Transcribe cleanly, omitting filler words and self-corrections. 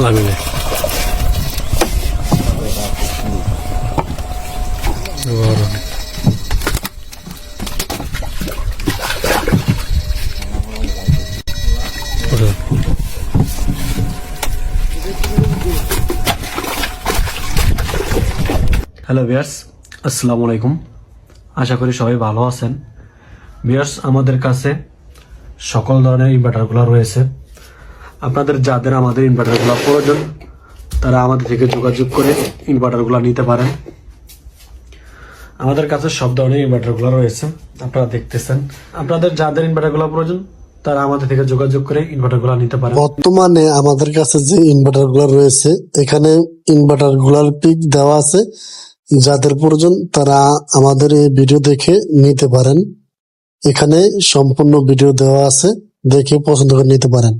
লাগবে hello viewers, আসসালামু আলাইকুম। আশা করি সবাই ভালো আছেন। ভিউয়ার্স, আমাদের কাছে সকল ধরনের ইনভার্টারগুলো রয়েছে। আপনাদের যাদের আমাদের ইনভার্টারগুলো প্রয়োজন তারা আমাদের থেকে যোগাযোগ করে ইনভার্টারগুলো নিতে পারেন। আমাদের কাছে সব ধরনের ইনভার্টারগুলো রয়েছে, আপনারা দেখতেছেন। আপনাদের যাদের ইনভার্টারগুলো প্রয়োজন তারা আমাদের থেকে যোগাযোগ করে ইনভার্টারগুলো নিতে পারেন। বর্তমানে আমাদের কাছে যে ইনভার্টার গুলো রয়েছে, এখানে ইনভার্টার গুলার পিক দেওয়া আছে। যাদের প্রয়োজন তারা আমাদের এই ভিডিও দেখে নিতে পারেন। এখানে সম্পূর্ণ ভিডিও দেওয়া আছে, দেখে পছন্দ করে নিতে পারেন।